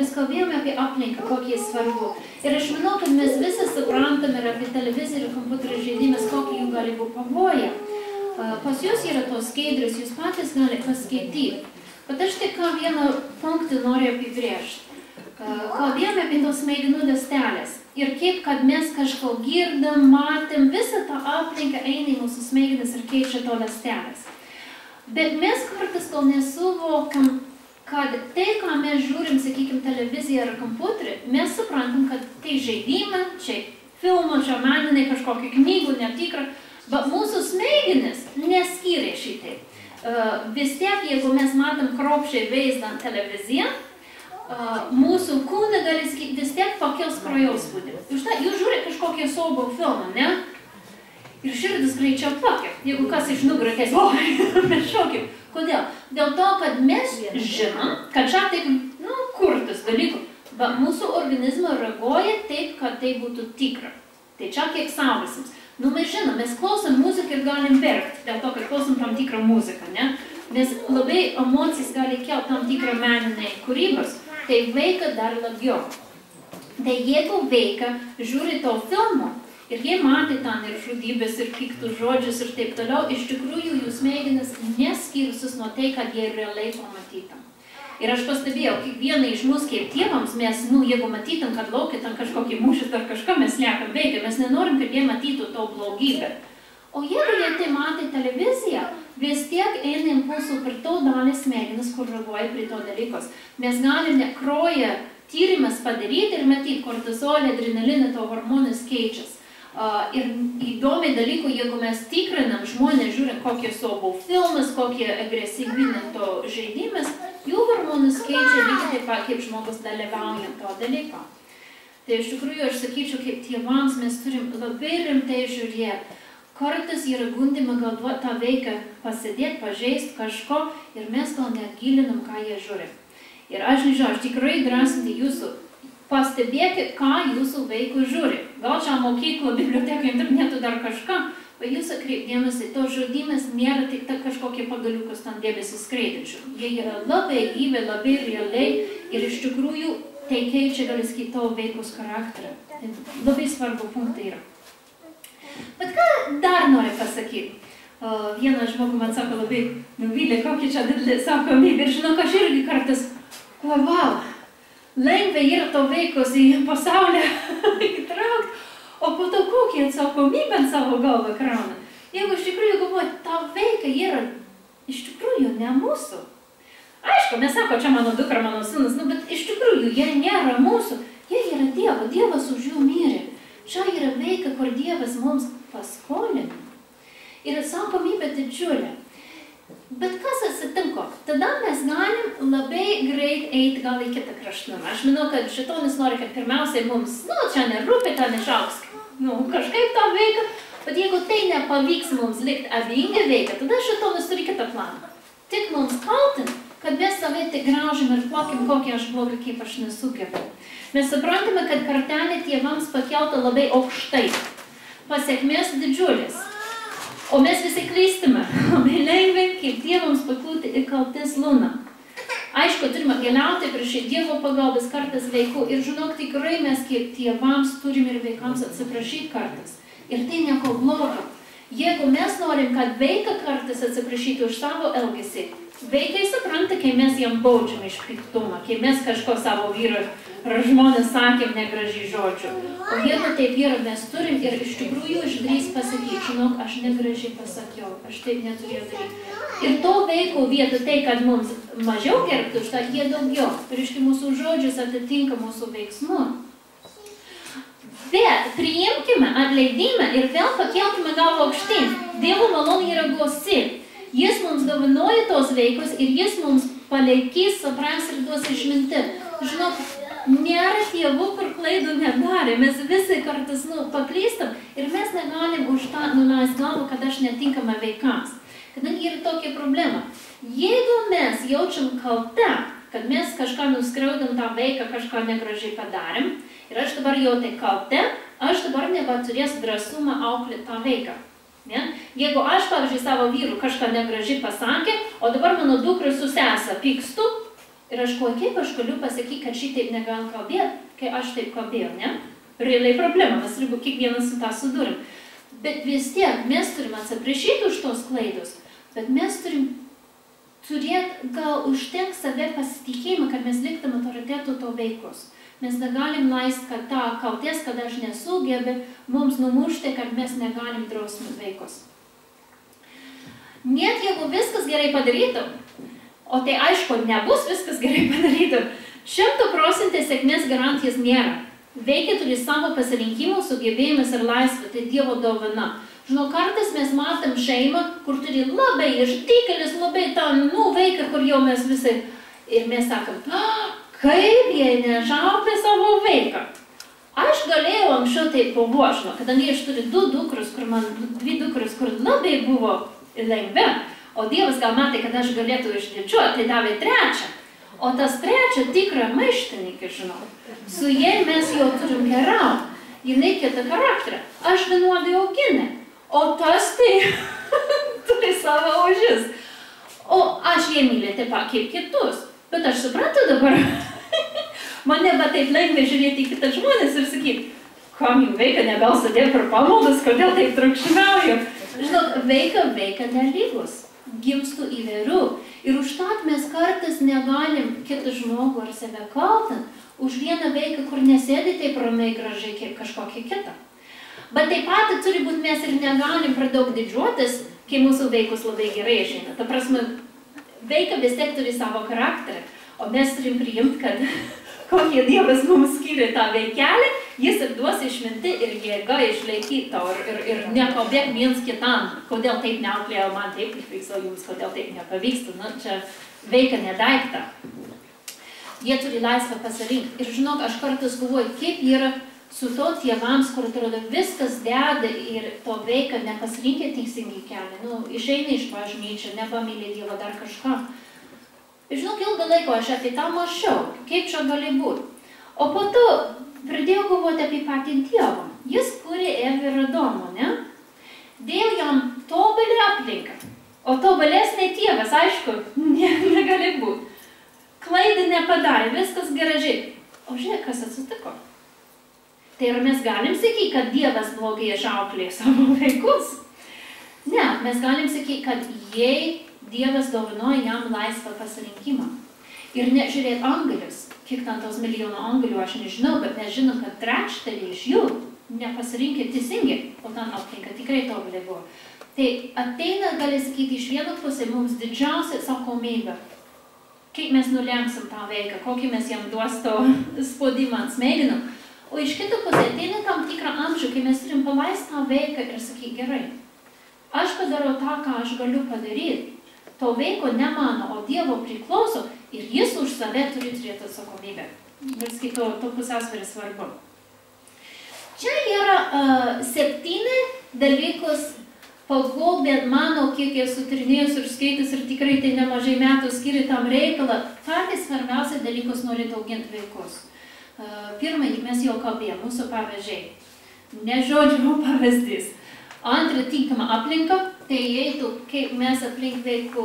mes kalbėjome apie aplinką, kokį jis svarbu. Ir aš manau, kad mes visi suprantame ir apie televiziją ir kompiuterio žaidimus, kokį jų gali būti pavojai. Pas jūs yra tos skaidrės, jūs patys galite paskaityti. Bet aš tik vieną punktą noriu apibrėžti. Kalbėjome apie tos smegenų ląstelės. Ir kaip, kad mes kažko girdam, matėm, visą tą aplinką eina į mūsų smegenis ir keičia to ląstelės. Bet mes kartais gal nesuvokiam, kad tai, ką mes žiūrim, sakykime, televiziją ar kompiuterį, mes suprantam, kad tai žaidimai, čia filmų, čia meniniai, kažkokių knygų, netikra, bet mūsų smegenis neskiria šitai. Vis tiek, jeigu mes matom kruopščiai vaizdą ant televiziją, mūsų kūną gali vis tiek pakils kraujospūdį. Jūs žiūrite kažkokį siaubo filmą, ne? Ir širdis greičiau plakė. Jeigu kas iš nugaros, mes šokim. Kodėl? Dėl to, kad mes žinom, kad čia taip, kurtis dalykų, bet mūsų organizmas reaguoja taip, kad tai būtų tikra. Tai čia kiek saugosim. Mes žinom, mes klausom muziką ir galim verkti, dėl to, kad klausom tam tikrą muziką, ne? Nes labai emocijas gali kelti tam tikrą meninę kūrybos, tai vaiką dar labiau. Tai jeigu vaiką žiūri to filmo, ir jie matė ten ir žudybės, ir piktus žodžius ir taip toliau, iš tikrųjų jų smegenis neskirsis nuo tai, kad jie realiai pamatytam. Ir aš pastebėjau, kiekvieną iš mūsų kaip tėvams, mes, jeigu matytum, kad laukia ten kažkokį mūšį ar kažką, mes liekam veikia, mes nenorim, kad jie matytų to blogybę. O jeigu jie tai matai televiziją, vis tiek eina impulsų per to dalį smegenis, kur reaguoja prie to dalykos. Mes galime kraujo tyrimas padaryti ir matyti kortizolį, adrenaliną, to hormonus keičias. Ir įdomiai dalykų, jeigu mes tikrinam žmonės, žiūrint, kokie siaubo filmas, kokie agresyvinė to žaidimas, jų hormonus keičia lygiai taip pat, kaip žmogus dalyvauja to dalyko. Tai iš tikrųjų, aš sakyčiau, kaip tėvams mes turim labai rimtai žiūrėti. Kartais yra gundima gal duoti tą vaiką pasidėti, pažeisti kažko ir mes gal net gilinam, ką jie žiūri. Ir aš nežinau, aš tikrai drąsinti jūsų. Pastebėkit, ką jūsų vaikų žiūri. Gal čia mokyklo, biblioteka, internetu dar kažką, bet jūs atkreipdėmėsi, to žaidimas nėra tik kažkokie pagaliukas tam dėmesį skraidinčių. Jie yra labai gyvi, labai realiai ir iš tikrųjų tai keičia gali sakyti tavo vaikus charakterį. Tai labai svarbu punktai yra. Bet ką dar noriu pasakyti? Vienas žmogus man sako labai nuvylė, kokia čia didelė atsakomybė. Ir žinok, aš irgi kartais galvau. Lengva yra to vaikus į pasaulį įtraukti, o po to kokią atsakomybę ant savo galvą krauna. Jeigu iš tikrųjų galvoju, ta vaikai yra iš tikrųjų ne mūsų. Aišku, mes sako, čia mano dukra, mano sūnus, bet iš tikrųjų jie nėra mūsų, jie yra Dievo, Dievas už jų mirė. Čia yra vaikai, kur Dievas mums paskolina. Ir atsakomybė didžiulė. Bet kas atsitinko? Tada mes galim labai greit eiti gal į kitą kraštumą. Aš manau, kad šitonis nori, kad pirmiausiai mums, čia nerūpi, ten išaugs, kažkaip tą veiką, bet jeigu tai nepavyks mums likti abejingi veiką, tada šitonis turi kitą planą. Tik mums kaltint, kad mes save tik graužim ir plakim, kokį aš blogą, kaip aš nesugebu. Mes suprantame, kad kartelė tėvams pakelta labai aukštai. Pasiekmės didžiulis. O mes visi klystame, labai lengvai, kaip tėvams pakliūti į kaltės luną. Aišku, turime keliauti prieš Dievo pagalbas kartais vaikų ir žinok, tikrai mes kaip tėvams turim ir vaikams atsiprašyti kartais. Ir tai nieko blogo. Jeigu mes norim, kad vaiką kartais atsiprašyti už savo elgesį, vaikai supranta, kai mes jam baudžiam iš piktumą, kai mes kažko savo vyro ar žmonės sakėm negražiai žodžių. O jeigu taip yra, mes turim ir iš tikrųjų išdrįs pasakyti, žinok, aš negražiai pasakiau, aš taip neturėjau daryti. Ir to vaiko vietą tai, kad mums mažiau gerbtų už tą, jie daugiau. Reiškia, mūsų žodžius atitinka mūsų veiksmu. Bet priimkime atleidimą ir vėl pakelkime galvą aukštyn. Dievo malonė yra gausi. Jis mums dovanoja tos vaikus ir jis mums palaikys, supras ir duos išminti. Žinok, nėra tėvų, kur klaidų nedarė. Mes visi kartais paklystam ir mes negalim už tą nuleist galvą, kad aš netinkama vaikams. Kadangi yra tokia problema. Jeigu mes jaučiam kaltę, kad mes kažką nuskriaudam tą vaiką, kažką negražiai padarėm, ir aš dabar jautai kaltę, aš dabar nebeturėsiu drąsumą auklėti tą vaiką. Ne? Jeigu aš, pavyzdžiui, savo vyrų kažką negražiai pasakė, o dabar mano dukra su sese pykstu, Ir aš kaip aš galiu pasakyti, kad šitaip negalim kalbėti, kai aš taip kalbėjau, ne? Realiai problema, mes turime kiekvienas su tą sudurim. Bet vis tiek mes turim atsiprašyti už tos klaidos, bet mes turim turėti gal užtenk save pasitikėjimą, kad mes liktum autoritetų to vaikus. Mes negalim leisti, kad tą kaltės, kad aš nesugebi, mums numušti, kad mes negalim drausminti vaikus. Net jeigu viskas gerai padarytų, o tai aišku, nebus viskas gerai padarytų, 100% sėkmės garantijos nėra. Vaikai turi savo pasirinkimų, sugebėjimus ir laisvę, tai Dievo dovana. Žinau, kartais mes matom šeimą, kur turi labai išdykėlis, labai tą, vaiką, kur jau mes visai, ir mes sakom, kaip jie nežauklė savo vaiką. Aš galėjau anksčiau tai žinau, kadangi aš turiu 2 dukrus, dvi dukros, kur labai buvo lengva, o Dievas gal matė, kad aš galėtų išdidžiuoti, tai davė 3. O tas 3 tikrą maištininką, žinau. Su jai mes jau turim geriau. Jinai kitą charakterą. Aš vienodai auginu. O tas tai turi savo ožis. O aš jie myliu taip pat kaip kitus. Bet aš suprantu dabar. Mane va taip lengvai žiūrėti į kitas žmonės ir sakyti, kam jų vaiką nebel sudėjo per pamaldas, kodėl taip trukšmiauju. Žinok, vaiką nelygus. Gimstų įvairių. Ir užtat mes kartais negalim kitą žmogų ar save kaltinti už vieną vaiką, kur nesėdi taip ramiai gražiai kaip kažkokia kita. Bet taip pat turi būti mes ir negalim per daug didžiuotis, kai mūsų vaikus labai gerai žino. Ta prasme, vaiką vis tiek turi savo charakterį, o mes turim priimti, kad kokie Dievas mums skiria tą vaikelį, jis ir duos išminti ir jėga išlaikyti to ir nekalbėk viens kitam, kodėl taip neauklėjau, man taip nepavyksta, jums kodėl taip nepavyksta. Nu, čia vaiką nedaiktą. Jie turi laisvę pasirinkti. Ir žinok, aš kartais galvoju, kaip yra su to tėvams, kur atrodo viskas deda ir to vaiką nepasirinkė teisingai kelią. Nu, išeina iš bažnyčią, nepamylė Dievą dar kažką. Žinok, ilgą laiko aš apie tą mąsčiau, kaip čia gali būti. O po to pradėjau galvoti apie patį Dievą. Jis kūrė Evą ir Adomą, ne? Dėjo jam tobulį aplinką. O tobulesnė tėvas, aišku, negali būti. Klaidą nepadarė, viskas gražiai. O žiūrėk, kas atsitiko. Tai ar mes galim sakyti, kad Dievas blogai išauklėjo savo vaikus? Ne, mes galim sakyti, kad jei Dievas dovanoja jam laisvą pasirinkimą. Ir nežiūrėt angelius, kiek ten tos milijonų angelių, aš nežinau, bet mes žinom, kad 3 iš jų nepasirinkė teisingai, o ten aplinka tikrai tobulė buvo. Tai ateina, gali sakyti, iš vieno pusė mums didžiausia atsakomybė. Kaip mes nulenksim tą vaiką, kokį mes jam duos to spaudimą ant smegenų. O iš kito pusė ateina tam tikrą amžių, kai mes turim paleisti tą vaiką ir sakyti, gerai, aš padarau tą, ką aš galiu padaryti. To vaiko ne mano, o Dievo priklauso ir jis už save turi turėti atsakomybę. Ir skaito, to pusiausvėra svarbu. Čia yra 7 dalykus pagal, bet mano, kiek esu tyrinėjus ir skaitus ir tikrai tai nemažai metų skiri tam reikalą, patys svarbiausia dalykus norint auginti vaikus. Pirmąjį mes jau kalbėjome, mūsų pavyzdžiai. Ne žodžių pavyzdys. Antra, tinkama aplinka, tai eitų, kaip mes aplink vaikų,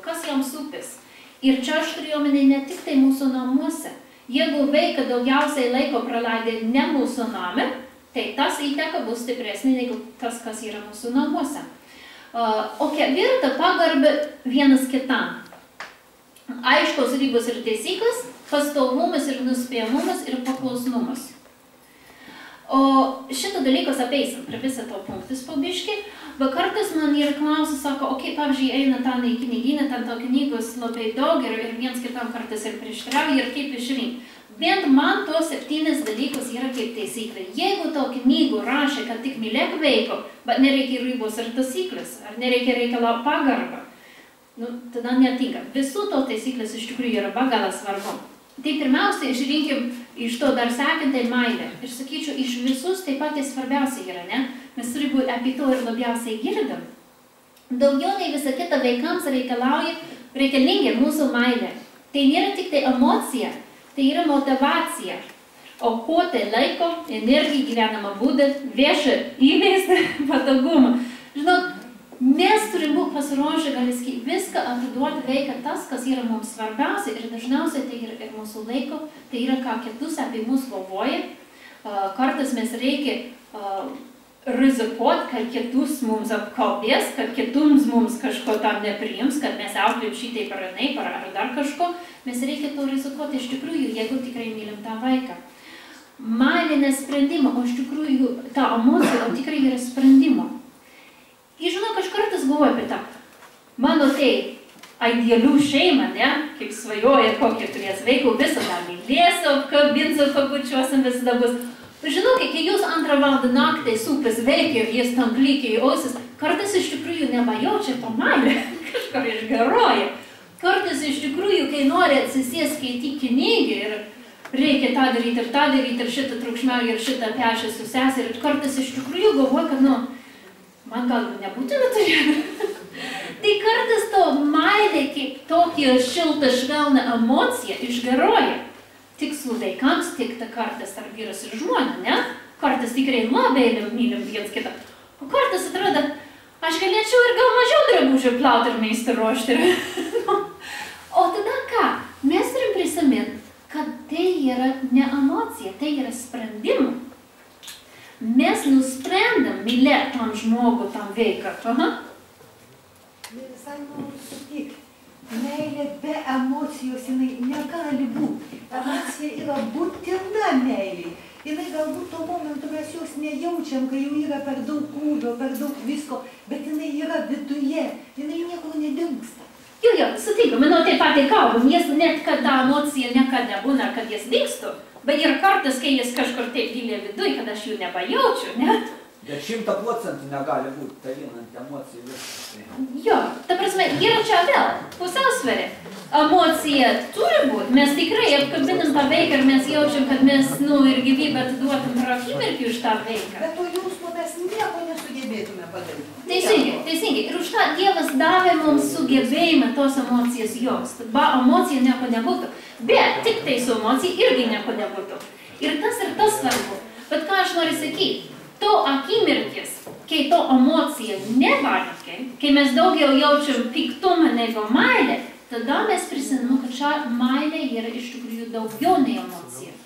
kas jam supis. Ir čia aš turiu omeny ne tik tai mūsų namuose. Jeigu vaiką daugiausiai laiko praleidė ne mūsų name, tai tas įteka bus stipresnė negu tas, kas yra mūsų namuose. O ketvirta, pagarbė vienas kitam. Aiškos ribos ir taisyklės, pastovumas ir nuspėjamumas ir paklusnumas. O šitą dalykus apeisim prie visą to punktus po biškį, bet kartais man ir klausia, sako, okei, pavyzdžiui, eina ten į knygyną, ten to knygos labai daug ir viens kitam kartais ir prieštarauja ir kaip išrinkti. Bent man to 7 dalykus yra kaip taisyklė. Jeigu to knygų rašė, kad tik mylėk vaiko, bet nereikia ribos ir taisyklės, ar nereikia reikalauti pagarbą, nu, tada netinka. Visų to taisyklės iš tikrųjų yra be galo svarbu. Tai pirmiausia, išrinkim iš to dar sekantai meilę. Ir sakyčiau, iš visus taip pat svarbiausia yra, ne? Mes turi būti apie to ir labiausiai girdam. Daugiau nei visa kita vaikams reikalinga mūsų meilė. Tai nėra tik tai emocija, tai yra motivacija. Aukoti laiko, energiją, gyvenamą būdą, viešą įvaizdį, patogumą. Žinot, mes turim būti pasiruošę, viską atiduoti vaiką tas, kas yra mums svarbiausia ir dažniausiai tai yra ir mūsų laiko, tai yra ką kitus apie mus galvoja. Kartais mes reikia rizikuoti, kad kitus mums apkalbės, kad kitums mums kažko tam nepriims, kad mes auklėjom šitaip ar anaip ar dar kažko. Mes reikia to rizikuoti iš tikrųjų, jeigu tikrai mylim tą vaiką. Meilė nesprendimo, o iš tikrųjų ta emocija tikrai yra sprendimo. Ir žinau, aš kartais galvoju apie tą. Mano tai idealių šeimą, ne? Kaip svajoja, kokie turės vaikų, visada mylėsiu, apkabinsiu, pabučiuosim, visada bus. Žinau, kai jūs 2 valandą naktį supės veikia ir jis tam klykia į ausis, kartais iš tikrųjų nebajaučia to meilę, kažkur išgaroja. Kartais iš tikrųjų, kai nori atsisės skaityti knygą ir reikia tą daryti ir šitą triukšmiauja ir šitą pešę su sesė ir kartais iš tikrųjų galvoja, kad, man gal nebūtina turėti. Tai kartais to meilė, kaip tokia šilta švelna emocija išgaroja. Tik su vaikams, tik ta kartais tarp vyras ir žmona, ne? Kartais tikrai labai mylim viens kitą. O kartais atrodo, aš galėčiau ir gal mažiau drabužių plauti ir meisti ruošti. O tada ką? Mes turim prisiminti, kad tai yra ne emocija, tai yra sprendimai. Mes nusprendam mylėti tam žmogų, tam vaiką. Visai noriu sutikti. Meilė be emocijos jinai negali būti. Emocija yra būtina meilė. Jinai galbūt tuo momentu mes jos nejaučiam, kai jau yra per daug krūvio, per daug visko, bet jinai yra viduje. Jinai niekur nedingsta. Jo, sutinku, manau taip pat ir kalbam, nes net kad ta emocija niekada nebūna, kad jis dingstų. Bet ir kartais, kai jis kažkur taip giliai viduj, kad aš jų nebajaučiu, ne? Bet 100% negali būti talinant emocijų viskas. Jo, ta prasme, yra čia vėl pusiausvėrė. Emocija turi būti. Mes tikrai apkabinam tą vaiką ir mes jaučiam, kad mes, ir gyvybę atiduotum per akimirkį už tą vaiką. Bet to jausmo mes nieko nesugebėtume padaryti. Teisingai. Ir už tą Dievas davė mums sugebėjimą tos emocijas jausti. Ba emocija nieko nebūtų. Bet tik tai su emocija irgi nieko nebūtų. Ir tas svarbu. Bet ką aš noriu sakyti? To akimirkis, kai to emocija neveikia, kai mes daugiau jaučiam piktumą negu meilę, tada mes prisiminam, kad šią meilę yra iš tikrųjų daugiau nei emocija.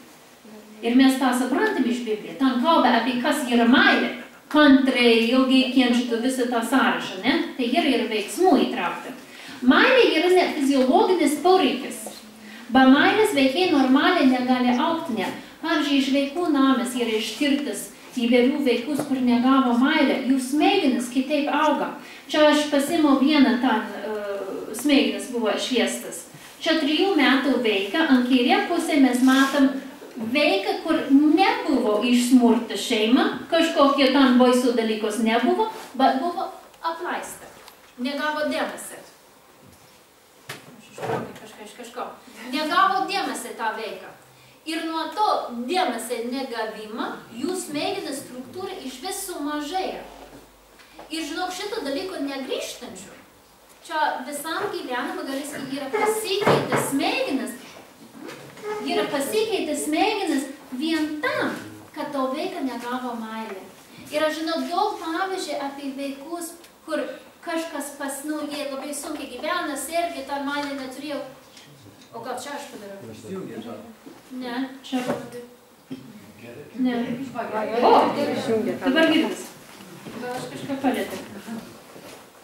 Ir mes tą suprantam iš Biblijos. Ten kalba apie kas yra meilė. Kantriai, ilgai kenčitų visą tą sąrašą, ne? Tai yra ir veiksmų įtraukti. Meilė yra ne fiziologinis poreikis. Be meilės vaikai normaliai negali augti, ne? Pavyzdžiui, iš vaikų namas yra ištirtas įvairių vaikus, kur negavo meilę, jų smegenis kitaip auga. Čia aš pasiėmiau vieną ten smegenis buvo šviestas. Čia 3 metų vaiką, ant kairė pusė mes matom vaiką, kur nebuvo išsmurta šeima, kažkokie ten baisų dalykus nebuvo, bet buvo apleista. Negavo dėmesį. Aš ištraukiu kažko. Negavo dėmesį tą vaiką. Ir nuo to dėmesio negavimą, jų smegenų struktūra iš vis sumažėja. Ir žinok, šito dalyko negrįžtančių. Čia visam gyvenimui yra pasikeitę smegenis. Yra pasikeitę smegenis vien tam, kad to vaiką negavo meilę. Ir aš žinau daug pavyzdžių apie vaikus, kur kažkas jie labai sunkiai gyvena, sergi, tą meilę neturėjo. O gal čia aš padariau? Ne, čia. Ne. O, dabar girdis. Gal aš kažką palėtau.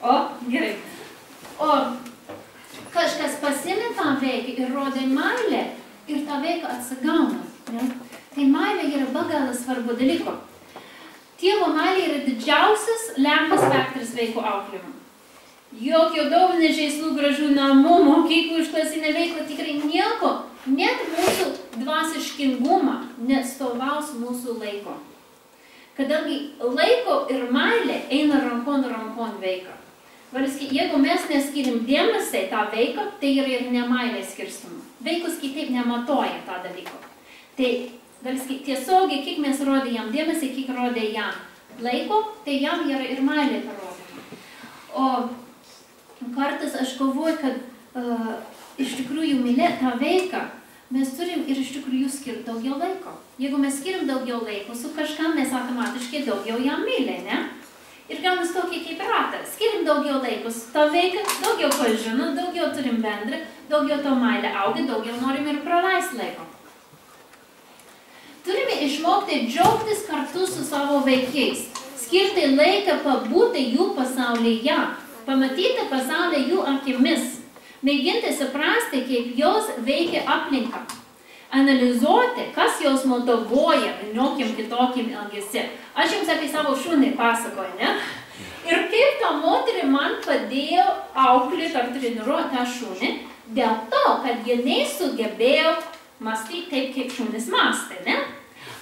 O, gerai. O, kažkas pasiėmė tą veiką ir rodė meilę ir tą veiką atsigauna. Ne? Tai meilė yra be galo svarbu dalyko. Tėvo meilė yra didžiausias lemtas faktorius vaiko auklėjimo. Jokio dovanų žaislų, gražių namų, mokyklų, išklasinė veikla, tikrai nieko, net mūsų dvasiškingumą nestovaus mūsų laiko. Kadangi laiko ir meilė eina rankon veiką. Jeigu mes neskirim dėmesį tą veiką, tai yra ir nemailė skirstama. Vaikus kitaip nematoja tą dalyko. Tai tiesiogiai, kiek mes rodė jam dėmesį, kiek rodė jam laiko, tai jam yra ir meilė parodoma. O kartais aš galvoju, kad iš tikrųjų mylėti tą veiką, mes turim ir iš tikrųjų skirti daugiau laiko. Jeigu mes skirim daugiau laiko su kažkam, mes automatiškai daugiau jam myli, ne? Ir gaunas tokie kaip ratą. Skirim daugiau laikus tą veiką, daugiau pažino, daugiau turim bendrą, daugiau to meilę auga, daugiau norim ir praleisti laiko. Turime išmokti džiaugtis kartu su savo vaikais, skirti laiką pabūti jų pasaulyje, pamatyti pasaulį jų akimis, mėginti suprasti, kaip jos veikia aplinką, analizuoti, kas jos motyvuoja vienokiam kitokiam elgesi. Aš jums apie savo šunį pasakoju, ne? Ir kaip ta moterį man padėjo auklėti ar treniruoti tą šunį, dėl to, kad jinai sugebėjo mąstyti taip, kaip šunis mąstė, ne?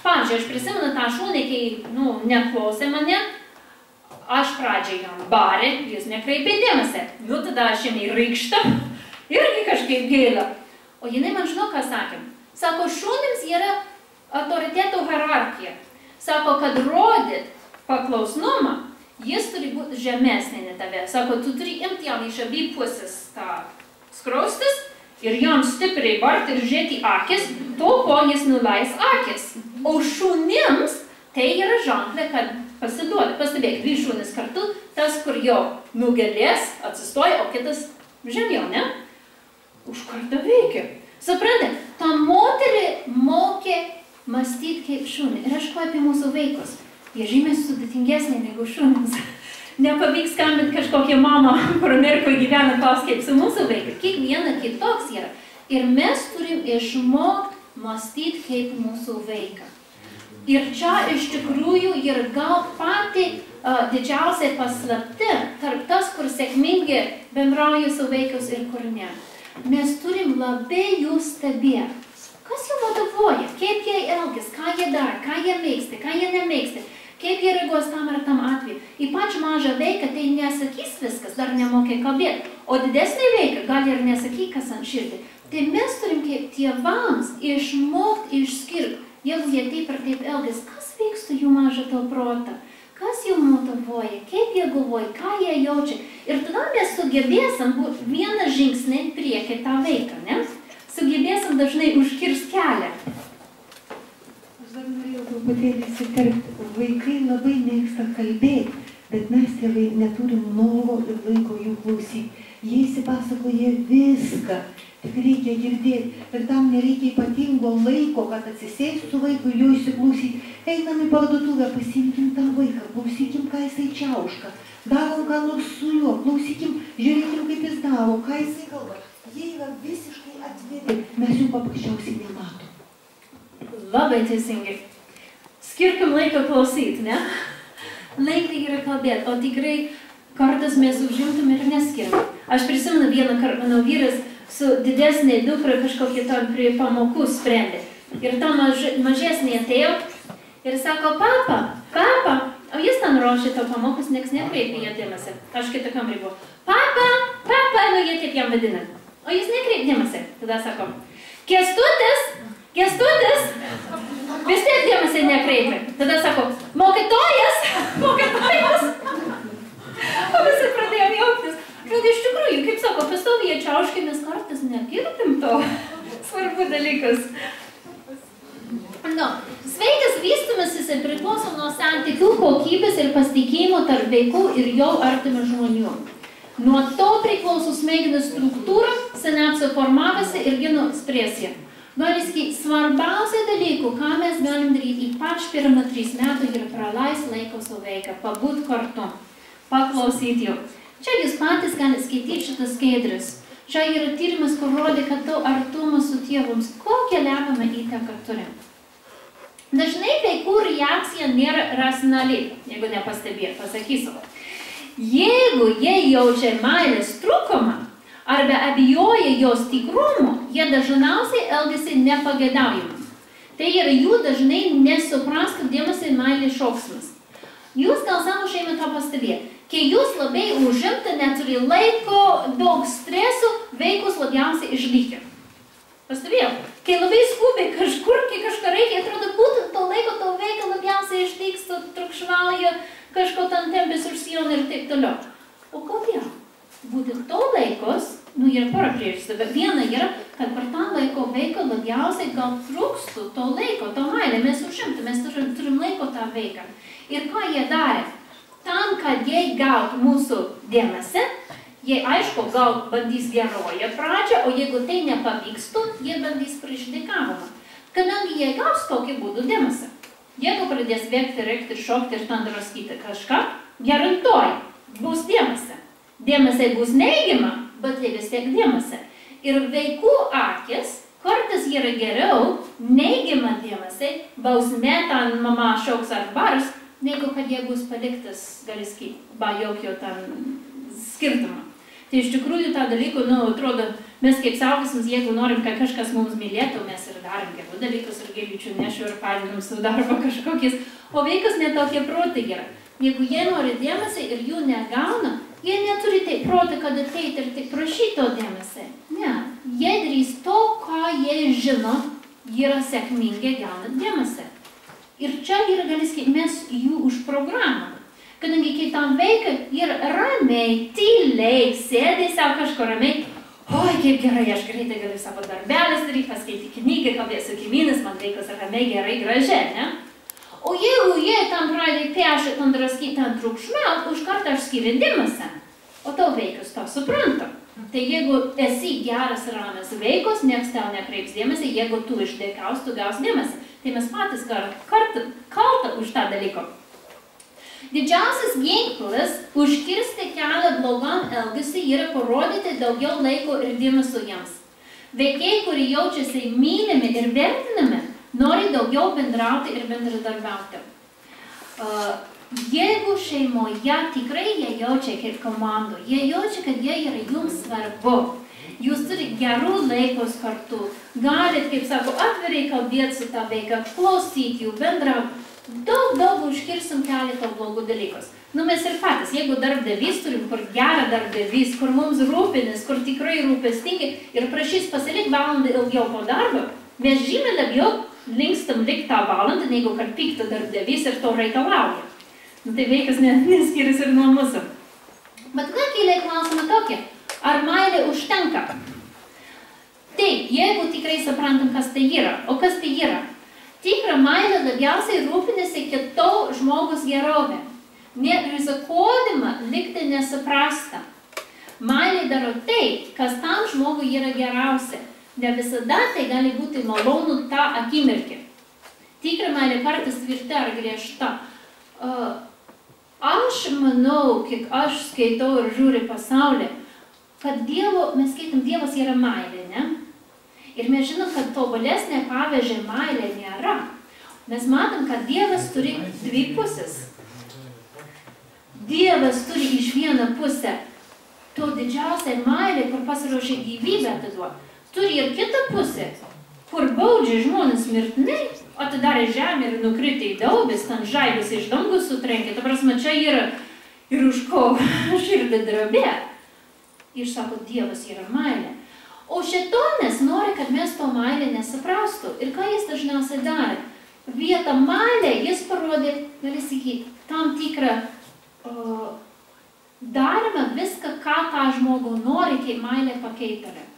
Pavyzdžiui, aš prisimenu tą šunį, kai, neklausė mane, aš pradžiai jam barė, jis nekreipė dėmesį. Tada aš jam įrykštą, irgi kažkaip gaila. O jinai man žinau, ką sakėm. Sako, šunims yra autoritetų hierarchija. Sako, kad rodyt paklausnumą, jis turi būti žemesnė ne tave. Sako, tu turi imti jam iš abi pusės tą skruostis ir jam stipriai barti ir žiūrėti akis, tol, kol jis nuleis akis. O šunims tai yra ženklė, kad pasiduoda. Pastebėk, dvi šunis kartu, tas, kur jau nugalės, atsistoja, o kitas žemiau, ne? Už kartą veikia. Suprantate, ta moterį mokė mąstyti kaip šunį. Ir aš kalbu apie mūsų vaikus. Jie žymiai sudėtingesnė negu šunis. Nepavyks skambinti kažkokią mamą, kur Amerikoje gyvena, klaus kaip su mūsų vaiku. Kiekviena kitoks yra. Ir mes turim išmokti mąstyti kaip mūsų vaiką. Ir čia iš tikrųjų yra gal pati didžiausia paslapti tarp tas, kur sėkmingai bendrauja su vaikus ir kur ne. Mes turim labai jų stebėti. Kas jų motyvuoja, kaip jie elgis, ką jie daro, ką jie mėgsta, ką jie nemėgsta, kaip jie reaguos tam ar tam atveju. Ypač mažą vaiką tai nesakys viskas, dar nemokė kalbėti, o didesnį vaiką gali ir nesakyk, kas ant širdį. Tai mes turim kaip tėvams išmokti išskirti, jeigu jie taip ir taip elgis, kas vyksta jų mažą to protą, kas jų motyvuoja, kaip jie galvoja, ką jie jaučia. Ir tada mes sugebėsim būti vieną žingsnį priekį tą vaiką, ne? Sugebėsim dažnai užkirst kelią. Aš dar norėjau truputėlį įsiterpti. Vaikai labai mėgsta kalbėti, bet mes tėvai neturim noro ir laiko jų klausyti. Jie įsipasakoja viską, tik reikia girdėti. Ir tam nereikia ypatingo laiko, kad atsisėsti su vaiku ir jo įsiklausyti. Einam į parduotuvę, pasiimkim tą vaiką, klausykim, ką jisai čiauška. Darom ką nors su juo, klausykim, žiūrėkim, kaip jis daro, ką jisai kalba. Jie yra visiškai atviri, mes jų paprasčiausiai nematom. Labai teisingai. Skirkim laiko klausyti, ne? Laikai yra kalbėti, o tikrai kartais mes užimtum ir neskirim. Aš prisimenu vieną kartą, mano vyras su didesnė dukra kažkokie tam prie pamokų sprendė. Ir ta mažesnė atėjo ir sako, papa, o jis ten ruošė to pamokus, nieks nekreipė jo dėmesį. Aš kitą kamerį buvo, papa, jie taip jam vadina. O jis nekreip dėmesį. Tada sako, Kęstutis, vis tiek dėmesį nekreipė. Tada sako, mokytojas. O visi pradėjom jauktis. Bet iš tikrųjų, kaip sako, pastoviai čiauškėmės kartais negirdim to. Svarbu dalykas. Sveikas vystymasis priklauso nuo santykių kokybės ir pasitikėjimo tarp vaikų ir jau artimų žmonių. Nuo to priklauso smegenų struktūra, sinapsų formavasi ir genų ekspresija. Galėski, svarbiausia dalykų, ką mes galim daryti ypač pirmą 3 metų ir praleis laiko su vaiką, pabūt kartu, paklausyti jų. Čia jūs patys galite skaityti šitas skaidris. Čia yra tyrimas, kur rodė, kad to artumas su tėvams, kokią lemiamą įtaką turim. Dažnai vaikų reakcija nėra racionali, jeigu nepastebėt, pasakysiu. Jeigu jie jaučia meilės trūkumą arba abejoja jos tikrumu, jie dažniausiai elgiasi nepageidaujamai. Tai yra jų dažnai nesuprastų dėmesį meilės šauksmas. Jūs gal savo šeimą tą pastebėt. Kai jūs labai užimta, neturi laiko, daug stresų, vaikus labiausiai išlikia. Pastebėjau, kai labai skubiai kažkur, kai kažką reikia, atrodo, būtent to laiko, to vaiką labiausiai išdyksta, trukšvauja, kažko ten tempės užsijona ir taip toliau. O kodėl? Būtent to laikos, yra pora priežasčių, bet viena yra, kad per tą laiko vaiką labiausiai gal trūkstų to laiko, to meilę, mes užimtų, mes turim laiko tą vaiką. Ir ką jie darė? tam, kad jie gautų mūsų dėmesį, jie aišku gal bandys geroje pradžią, o jeigu tai nepavykstų, jie bandys priešdėkavimą. Kadangi jie gaus tokį būdų dėmesį. Jeigu pradės vėkti, rėkti, šokti ir ten draskyti kažką, garantoj bus dėmesį. Dėmesį bus neigiama, bet tai vis tiek dėmesį. Ir vaikų akis kartais yra geriau neigiamą dėmesį, bausmė ten mama šauks ar bars, negu kad jie bus paliktas, gali sakyti, ba jokio ten skirtumą. Tai iš tikrųjų tą dalyką, atrodo, mes kaip suaugusiems, jeigu norim, kad kažkas mums mylėtų, mes ir darom gerų dalykus ir gėlyčių nešiu ir padedam su darbo kažkokiais, o vaikas netokie protai yra. Jeigu jie nori dėmesį ir jų negauna, jie neturi taip protą, kad ateit ir tik prašyti to dėmesį. Ne, jie darys to, ką jie žino, yra sėkmingai gaunant dėmesį. Ir čia yra, gali sakyti, mes jų užprogramam. Kadangi kitam vaikui yra ramiai, tyliai, sėdai savo kažko ramiai. Oi, kaip gerai, aš greitai galiu savo darbelės daryti, paskaityti knygą, kalbėsiu kaimynas, man vaikas ramiai, gerai, gražiai, ne? O jeigu jie tam pradėjo piešti, tam draskyti, tam triukšmiauti, už kartą aš skiriu dėmesį. O tau vaikas to supranta. Tai jeigu esi geras ramas vaikas, nieks tau nekreips dėmesį, jeigu tu išdėkaus, tu gaus dėmesį. Tai mes patys kaltą už tą dalyką. Didžiausias ginklas užkirsti kelią blogam elgesiui yra parodyti daugiau laiko ir dėmesio jiems. Vaikai, kurie jaučiasi mylimi ir vertinami, nori daugiau bendrauti ir bendradarbiauti. Jeigu šeimoje tikrai jie jaučia kaip komandų, jie jaučia, kad jie yra jums svarbu, jūs turite gerų laikus kartu, galit, kaip sako, atvirai kalbėti su tą vaiką, klausyti jų, bendrauti. Daug užkirsim keletą blogų dalykus. Mes ir patys, jeigu darbdavys turim, kur gerą darbdavys, kur mums rūpinis, kur tikrai rūpestingi ir prašys pasilik valandą ilgiau po darbo, mes žymiai labiau linkstam likt tą valandą, negu kad pikta darbdavys ir to reikalauja. Tai vaikas neskiriasi ir nuo mūsų. Bet ką kėlė klausimą tokį, ar meilė užtenka? Taip, jeigu tikrai suprantam, kas tai yra. O kas tai yra? Tikra meilė labiausiai rūpinasi kito žmogus gerovė. Nerizikuodama likti nesuprasta. Meilė daro tai, kas tam žmogui yra geriausia. Ne visada tai gali būti malonu tą akimirkę. Tikra meilė kartais tvirta ar griežta. Aš manau, kiek aš skaitau ir žiūriu pasaulį, kad mes skaitam, Dievas yra meilė, ne? Ir mes žinom, kad tobulesnė pavyzdžiui meilė nėra. Mes matom, kad Dievas turi dvi pusės. Dievas turi iš vieną pusę to didžiausią meilę, kur pasiruošė gyvybę atiduoti. Turi ir kitą pusę, kur baudžia žmonės mirtinai, atidarė žemę ir nukritė į daubės, ten žaibės iš dangų sutrenkė. Ta prasme, čia yra ir už ko širdį drobė. Ir sako, Dievas yra meilė. O šėtonas nori, kad mes to meilę nesuprastų. Ir ką jis dažniausiai darė? Vietą meilę jis parodė, gali sakyti, tam tikrą darymą viską, ką tą žmogų nori, kaip meilė pakeitalė.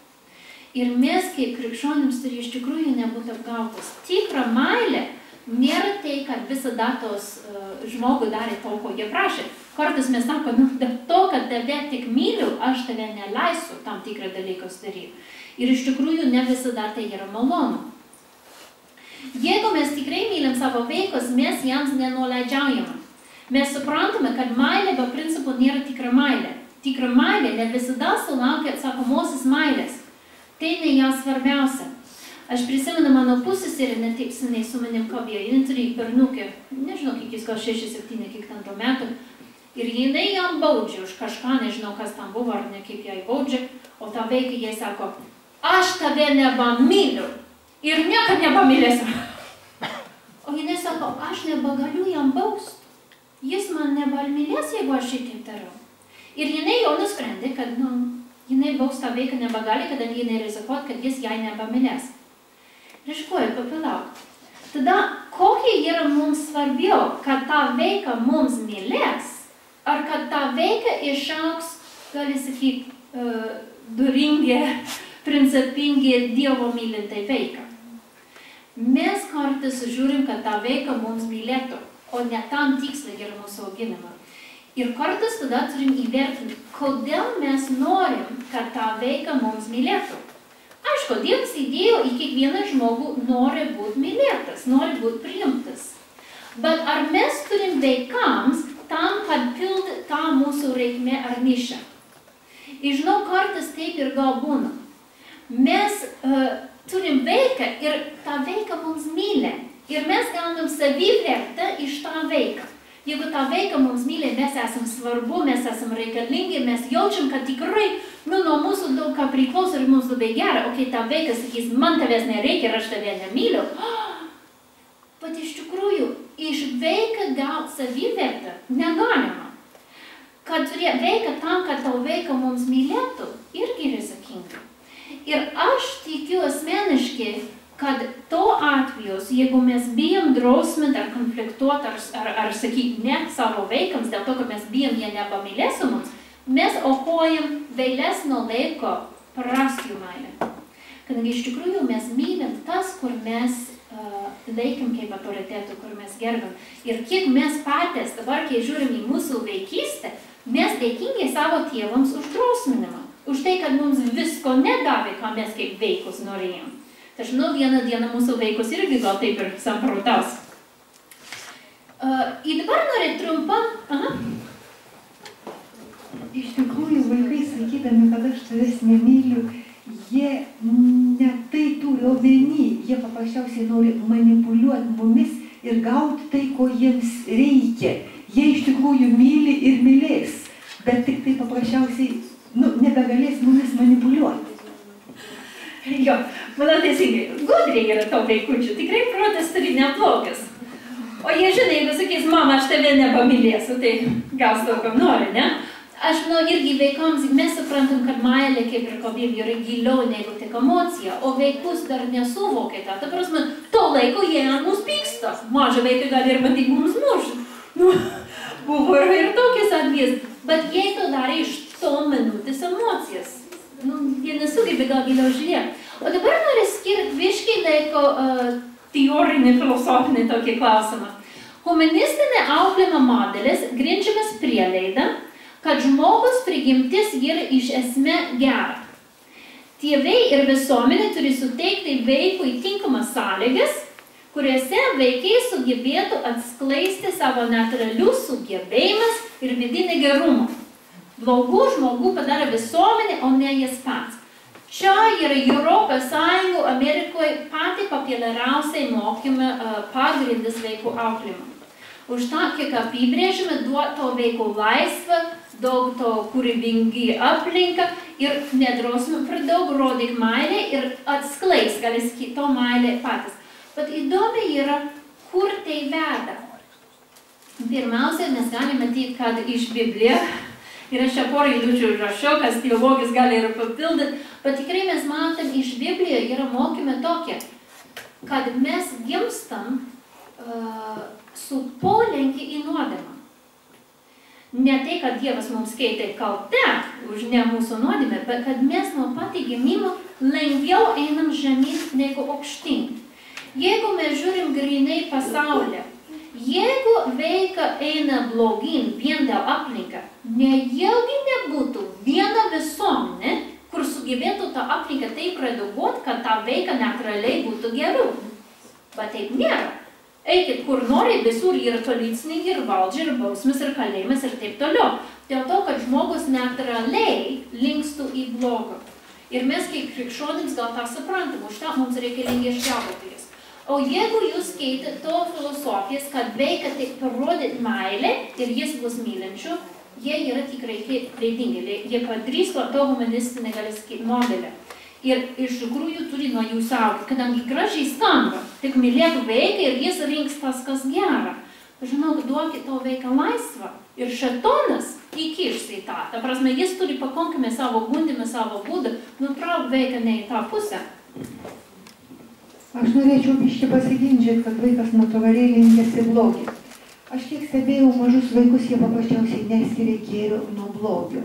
Ir mes kaip krikščionims turi iš tikrųjų nebūti apgautas. Tikra meilė nėra tai, kad visada tos žmogų darė to, ko jie prašė. Kartais mes sakome, dėl to, kad tave tik myliu, aš tave neleisiu tam tikrą dalykus daryti. Ir iš tikrųjų ne visada tai yra malonu. Jeigu mes tikrai mylim savo vaikus, mes jiems nenuolaidžiaujame. Mes suprantame, kad meilė be principų nėra tikra meilė. Tikra meilė ne visada sulaukia atsakomosios meilės. Tai ne ją svarbiausia. Aš prisimenu mano pusseserį, ne taip seniai su manim kalbėjo, jinai turi berniukę, nežinau, kiek jis gal 6-7, kiek ten to metų. Ir jinai jam baudžia už kažką, nežinau, kas tam buvo, ar ne kaip jai baudžia, o ta vaikai jai sako, aš tave nebamyliu ir niekad nebamylėsiu. O jinai sako, aš nebegaliu jam baust. Jis man nebamylės, jeigu aš šitaip darau. Ir jinai jau nusprendė, kad, jinai baust tą vaiką nebegali, kadangi jinai rizikuot, kad jis jai nebamylės. Ir aš koju, papilauk. Tada, kokie yra mums svarbiau, kad tą vaiką mums mylės, ar kad tą vaiką išaugs, gali sakyti, duringi, principingi, Dievo mylintai vaiką. Mes kartais žiūrim, kad tą vaiką mums mylėtų, o ne tam tikslai yra mūsų auginimą. Ir kartais tada turim įvertinti, kodėl mes norim, kad tą vaiką mums mylėtų. Aišku, Dievas įdėjo į kiekvieną žmogų nori būti mylėtas, nori būti priimtas. Bet ar mes turim vaikams tam, kad pildytų tą mūsų reikmę ar nišą? Ir žinau, kartais taip ir gal būna. Mes turim vaiką ir tą vaiką mums myli. Ir mes gaunam savivertę iš tą vaiką. Jeigu tą vaiką mums myli, mes esam svarbu, mes esam reikalingi, mes jaučiam, kad tikrai nuo mūsų daug ką priklauso ir mums labai gera. O kai tą vaiką sakys, man tavęs nereikia ir aš tave nemyliu. Bet iš tikrųjų, iš vaiką gauti savivertę negalima. Kad turėti vaiką tam, kad tavo vaiką mums mylėtų, irgi rizikinga. Ir aš tikiu asmeniškai, kad to atvejus, jeigu mes bijom drausminti ar konfliktuoti, ar sakyti ne savo vaikams, dėl to, kad mes bijom jie nepamylės su mums, mes aukojam vėlesnio laiko prarasti jų meilę. Kadangi iš tikrųjų mes mylim tas, kur mes laikim kaip autoritetų, kur mes gerbim. Ir kiek mes patys, dabar, kai žiūrim į mūsų vaikystę, mes dėkingi savo tėvams už drausminimą. Už tai, kad mums visko nedavė, ką mes kaip vaikus norėjom. Tai aš žinau, vieną dieną mūsų vaikus irgi gal taip ir samprotaus. Ir dabar noriu trumpą. Iš tikrųjų, vaikai sakydami, kad aš tavęs nemyliu, jie ne tai turi omeny, jie paprasčiausiai nori manipuliuoti mumis ir gauti tai, ko jiems reikia. Jie iš tikrųjų myli ir mylės, bet tik tai paprasčiausiai nebegalės mumis manipuliuoti. Jo, manau teisingai, gudriai yra to vaikučių, tikrai protas turi neblogas. O jie žinai, jeigu sakys, mama, aš tave nepamylėsiu, tai gal daug kam nori, ne? Aš manau, irgi vaikams, mes suprantam, kad meilė, kaip ir kalbėjom, yra giliau negu tik emocija, o vaikus dar nesuvokia tą. Ta prasme, to laiko jie ant mus pyksta. Mažą vaiką gali ir bandyti mums mušti. Buvo ir tokias atvejis, bet jie to darė iš to minutės emocijas. Jie nesugebė gal giliau žiūrėti. O dabar noriu skirti biškį laiko teorinį, filosofinį tokį klausimą. Humanistinė auklėjimo modelis grindžiamas prielaida, kad žmogus prigimtis yra iš esmė gera. Tėvai ir visuomenė turi suteikti vaikui tinkamas sąlygas, kuriuose vaikai sugebėtų atskleisti savo natūralius sugebėjimus ir vidinį gerumą. Blogų žmogų padaro visuomenė, o ne jis pats. Čia yra Europos Sąjungų, Amerikoje pati populiariausiai mokyme pagrindis vaikų auklėjimo. Už tą, kiek apibrėžime, duoti to vaikų laisvę, daug to kūrybingi aplinką ir nedrausmę per daug, rodyk meilę ir atskleis, gali sakyti, to meilę patys. Bet įdomi yra, kur tai veda. Pirmiausia, mes galime matyti, kad iš Biblijos, ir aš čia porą eilučių rašiau, kas teologis gali ir papildyti, bet tikrai mes matom, iš Biblijoje yra mokyme tokie, kad mes gimstam su polinkiu į nuodėmę. Ne tai, kad Dievas mums skaitė kaltę už ne mūsų nuodėmę, bet kad mes nuo pat gimimo lengviau einam žemyn negu aukštyn. Jeigu mes žiūrim grinai pasaulį, jeigu vaiką eina blogin vien dėl aplinką, nejaugi nebūtų viena visuomenė, kur sugebėtų tą aplinką taip redaguoti, kad tą vaiką natūraliai būtų geru. Bet taip nėra. Eikit, kur nori, visur yra policininkai, ir valdžia, ir bausmės, ir kalėjimas, ir taip toliau. Dėl to, kad žmogus natūraliai linkstų į blogą. Ir mes kaip krikščionims gal tą suprantam, už tą mums reikalingi išgelbėtojas. O jeigu jūs skaitit to filosofijas, kad vaiką tik parodyti meilę ir jis bus mylinčių, jie yra tikrai klaidingi. Jie padarys to humanistinį, gali sakyti, modelį. Ir iš tikrųjų turi nuo jų saugoti, kadangi gražiai skamba, tik mylėtų vaiką ir jis rinks tas, kas gera. Žinau, duokit to vaiką laisvą ir šetonas įkišs į tą. Ta prasme, jis turi pakankamai savo gundimą, savo būdą, nutrauk vaiką ne į tą pusę. Aš norėčiau biškį pasiginčyti, kad vaikas natūraliai linkęs į blogį. Aš kiek stebėjau mažus vaikus, jie paprasčiausiai neskiria gėrio nuo blogio.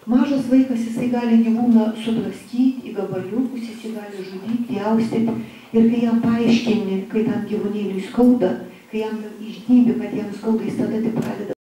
Mažas vaikas, jisai gali gyvūną sudraskyti į gabaliukus, jis jį gali žudyti, pjaustyti. Ir kai jam paaiškini, kai tam gyvūnėliui skauda, kai jam išdybi, kad jam skauda, jis tada tik pradeda